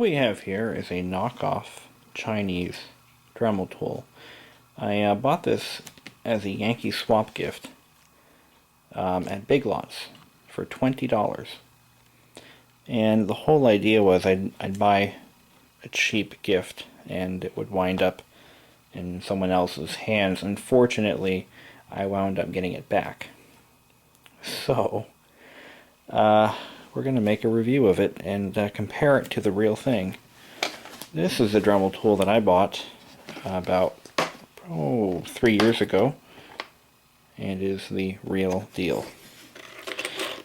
we have here is a knockoff Chinese Dremel tool. I bought this as a Yankee swap gift at Big Lots for $20. And the whole idea was I'd buy a cheap gift and it would wind up in someone else's hands. Unfortunately, I wound up getting it back. So, we're going to make a review of it and compare it to the real thing. This is a Dremel tool that I bought about 3 years ago, and is the real deal.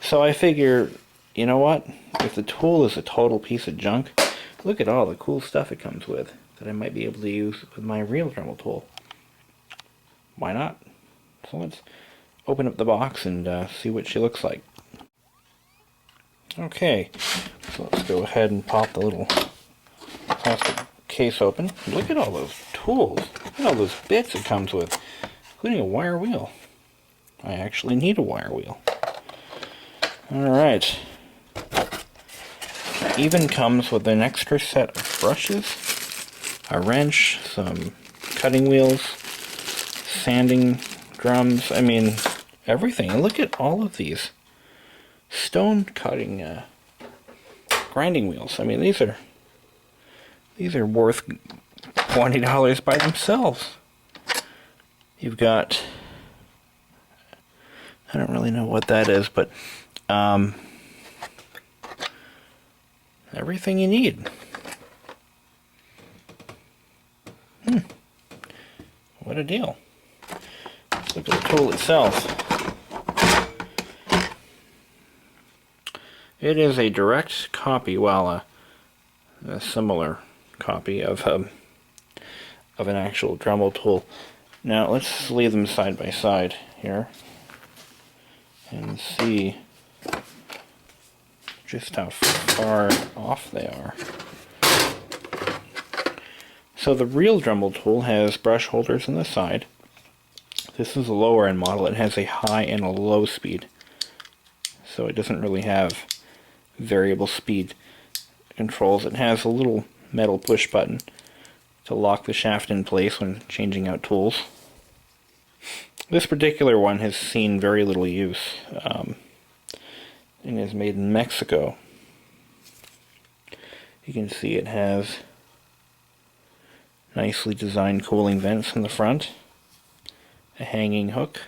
So I figure, you know what? If the tool is a total piece of junk, look at all the cool stuff it comes with that I might be able to use with my real Dremel tool. Why not? So let's open up the box and see what she looks like. Okay, so let's go ahead and pop the little plastic case open. Look at all those tools. Look at all those bits it comes with, including a wire wheel. I actually need a wire wheel. Alright. It even comes with an extra set of brushes, a wrench, some cutting wheels, sanding drums, I mean everything. And look at all of these stone cutting grinding wheels. I mean these are worth $20 by themselves. You've got, I don't really know what that is, but everything you need. What a deal. Let's look at the tool itself. It is a direct copy, well, a similar copy of an actual Dremel tool. Now let's leave them side by side here and see just how far off they are. So the real Dremel tool has brush holders on the side. This is a lower end model. It has a high and a low speed, so it doesn't really have variable speed controls. It has a little metal push button to lock the shaft in place when changing out tools. This particular one has seen very little use and is made in Mexico. You can see it has nicely designed cooling vents in the front, a hanging hook.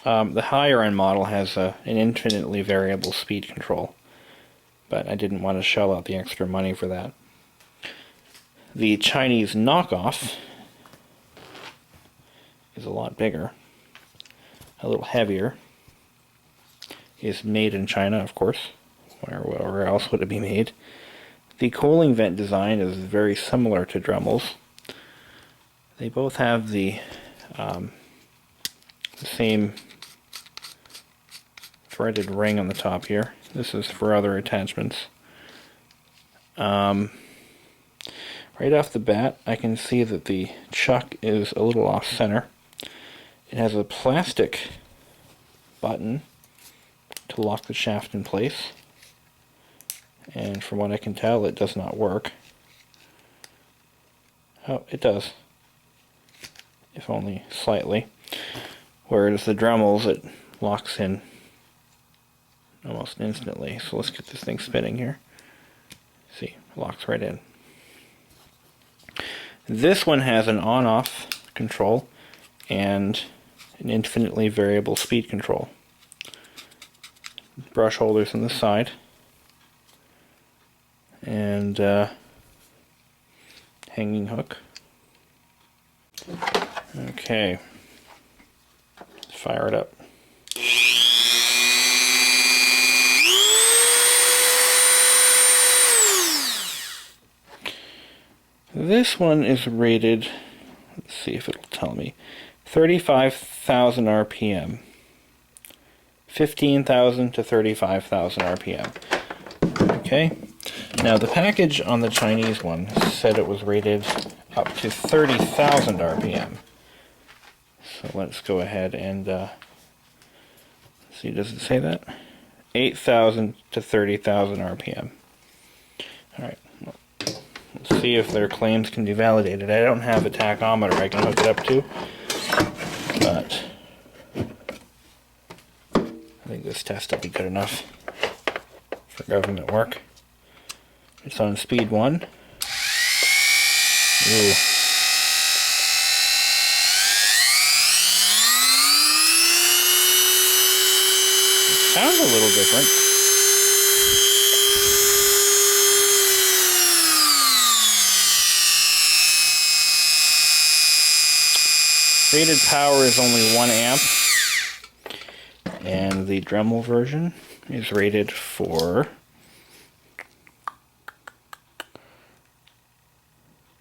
The higher end model has an infinitely variable speed control, but I didn't want to shell out the extra money for that. The Chinese knockoff is a lot bigger, a little heavier, is made in China, of course. Where else would it be made? The cooling vent design is very similar to Dremel's. They both have the same threaded ring on the top here. This is for other attachments. Right off the bat, I can see that the chuck is a little off center. It has a plastic button to lock the shaft in place, and from what I can tell, it does not work. Oh, it does, if only slightly. Whereas the Dremels, it locks in almost instantly. So let's get this thing spinning here. See, it locks right in. This one has an on-off control and an infinitely variable speed control. Brush holders on the side, and hanging hook. Okay, let's fire it up. This one is rated, let's see if it'll tell me, 35,000 RPM. 15,000 to 35,000 RPM. Okay, now the package on the Chinese one said it was rated up to 30,000 RPM. So let's go ahead and see, does it say that? 8,000 to 30,000 RPM. see if their claims can be validated. I don't have a tachometer I can hook it up to, but I think this test will be good enough for government work. It's on speed 1. Ooh. It sounds a little different. Rated power is only 1 amp, and the Dremel version is rated for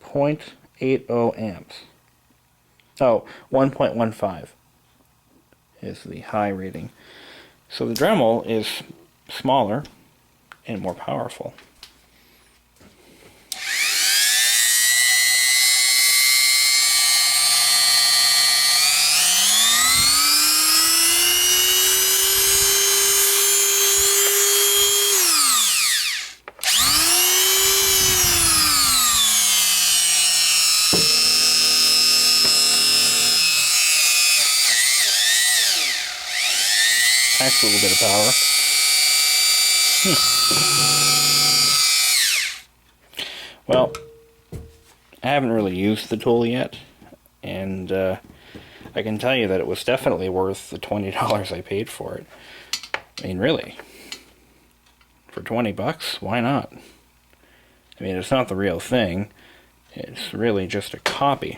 0.80 amps. Oh, 1.15 is the high rating. So the Dremel is smaller and more powerful. Packs a little bit of power. Well, I haven't really used the tool yet, and I can tell you that it was definitely worth the $20 I paid for it. I mean, really, for 20 bucks, why not? I mean, it's not the real thing. It's really just a copy.